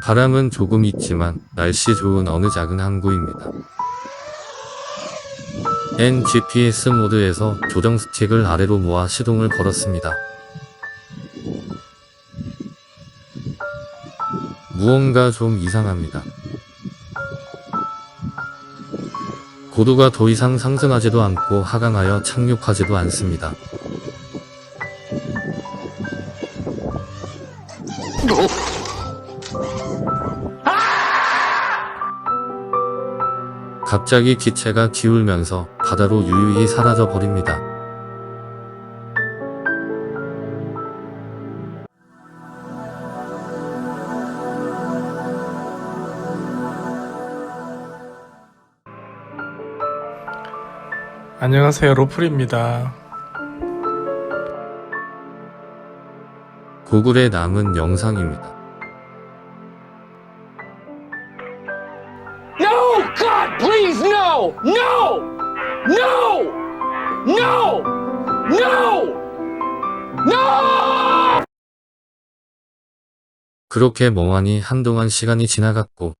바람은 조금 있지만 날씨 좋은 어느 작은 항구입니다. GPS 모드에서 조정 스틱을 아래로 모아 시동을 걸었습니다. 무언가 좀 이상합니다. 고도가 더 이상 상승하지도 않고 하강하여 착륙하지도 않습니다. 갑자기 기체가 기울면서 바다로 유유히 사라져 버립니다. 안녕하세요, 로플입니다. 고글에 남은 영상입니다. No! God, please, no! No! No! No! No! No! 그렇게 멍하니 한동안 시간이 지나갔고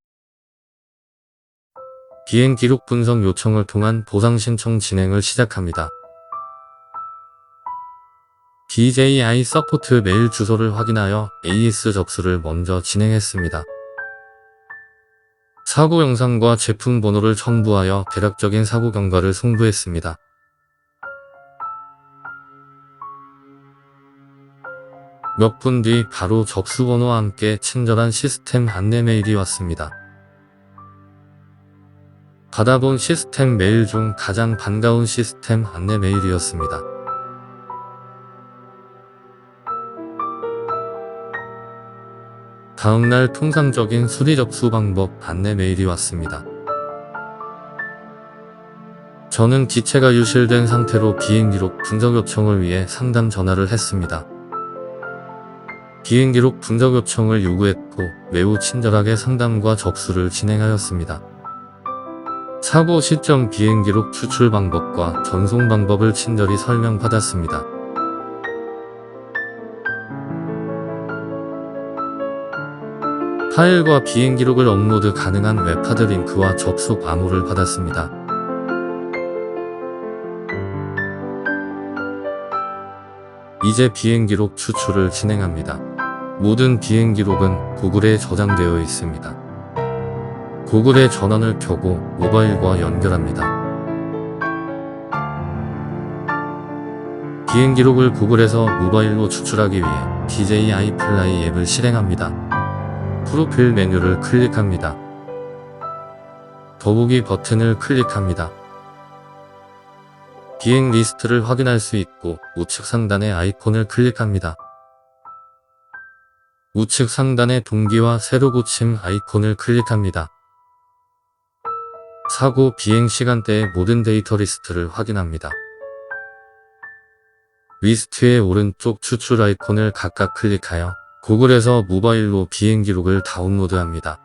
비행 기록 분석 요청을 통한 보상 신청 진행을 시작합니다. DJI 서포트 메일 주소를 확인하여 AS 접수를 먼저 진행했습니다. 사고 영상과 제품 번호를 첨부하여 대략적인 사고 경과를 송부했습니다. 몇 분 뒤 바로 접수 번호와 함께 친절한 시스템 안내 메일이 왔습니다. 받아본 시스템 메일 중 가장 반가운 시스템 안내 메일이었습니다. 다음날 통상적인 수리 접수 방법 안내 메일이 왔습니다. 저는 기체가 유실된 상태로 비행기록 분석 요청을 위해 상담 전화를 했습니다. 비행기록 분석 요청을 요구했고 매우 친절하게 상담과 접수를 진행하였습니다. 사고 시점 비행기록 추출 방법과 전송 방법을 친절히 설명받았습니다. 파일과 비행기록을 업로드 가능한 웹하드 링크와 접속 암호를 받았습니다. 이제 비행기록 추출을 진행합니다. 모든 비행기록은 구글에 저장되어 있습니다. 구글의 전원을 켜고 모바일과 연결합니다. 비행기록을 구글에서 모바일로 추출하기 위해 DJI 플라이 앱을 실행합니다. 프로필 메뉴를 클릭합니다. 더보기 버튼을 클릭합니다. 비행 리스트를 확인할 수 있고 우측 상단의 아이콘을 클릭합니다. 우측 상단의 동기와 새로 고침 아이콘을 클릭합니다. 사고 비행 시간대의 모든 데이터 리스트를 확인합니다. 리스트의 오른쪽 추출 아이콘을 각각 클릭하여 구글에서 모바일로 비행 기록을 다운로드합니다.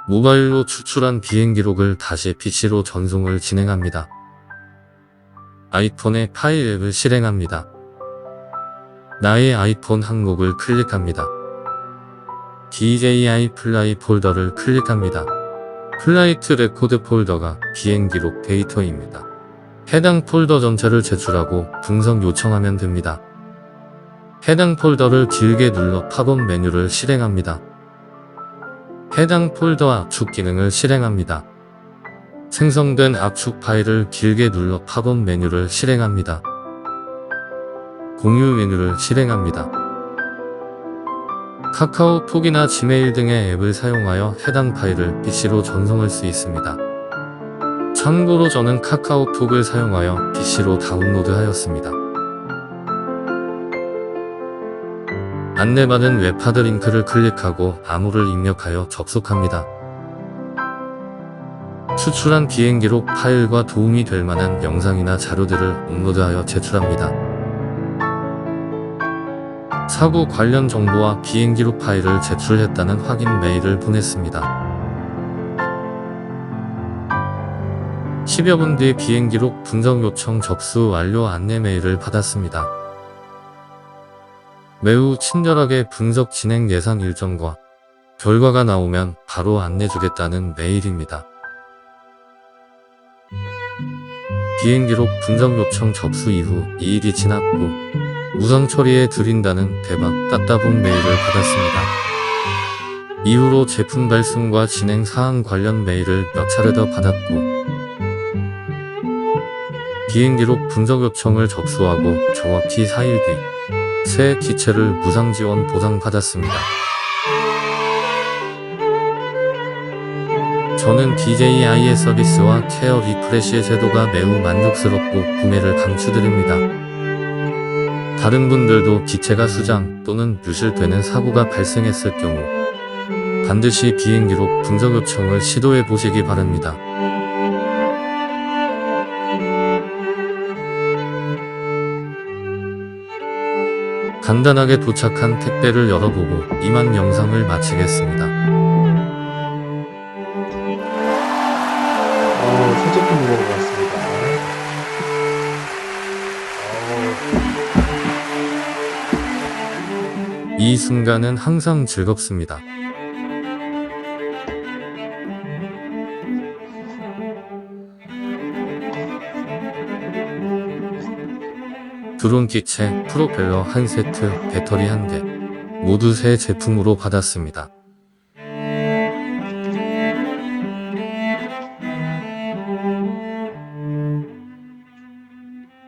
모바일로 추출한 비행 기록을 다시 PC로 전송을 진행합니다. 아이폰에 파일 앱을 실행합니다. 나의 아이폰 항목을 클릭합니다. DJI 플라이 폴더를 클릭합니다. 플라이트 레코드 폴더가 비행 기록 데이터입니다. 해당 폴더 전체를 제출하고 분석 요청하면 됩니다. 해당 폴더를 길게 눌러 팝업 메뉴를 실행합니다. 해당 폴더 압축 기능을 실행합니다. 생성된 압축 파일을 길게 눌러 팝업 메뉴를 실행합니다. 공유 메뉴를 실행합니다. 카카오톡이나 지메일 등의 앱을 사용하여 해당 파일을 PC로 전송할 수 있습니다. 참고로 저는 카카오톡을 사용하여 PC로 다운로드하였습니다. 안내받은 웹하드 링크를 클릭하고 암호를 입력하여 접속합니다. 추출한 비행 기록 파일과 도움이 될 만한 영상이나 자료들을 업로드하여 제출합니다. 사고 관련 정보와 비행 기록 파일을 제출했다는 확인 메일을 보냈습니다. 10여 분 뒤 비행 기록 분석 요청 접수 완료 안내 메일을 받았습니다. 매우 친절하게 분석 진행 예상 일정과 결과가 나오면 바로 안내주겠다는 메일입니다. 비행기록 분석 요청 접수 이후 2일이 지났고 무상 처리해 드린다는 대박 따따봉 메일을 받았습니다. 이후로 제품 발송과 진행 사항 관련 메일을 몇 차례 더 받았고 비행기록 분석 요청을 접수하고 정확히 4일 뒤 새 기체를 무상 지원 보상받았습니다. 저는 DJI의 서비스와 케어 리프레시의 제도가 매우 만족스럽고 구매를 강추드립니다. 다른 분들도 기체가 수장 또는 유실되는 사고가 발생했을 경우 반드시 비행기록 분석 요청을 시도해 보시기 바랍니다. 간단하게 도착한 택배를 열어보고 이만 영상을 마치겠습니다. 새 제품 들어온 것 같습니다. 이 순간은 항상 즐겁습니다. 드론 기체, 프로펠러 한 세트, 배터리 한 개, 모두 새 제품으로 받았습니다.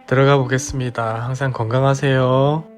들어가 보겠습니다. 항상 건강하세요.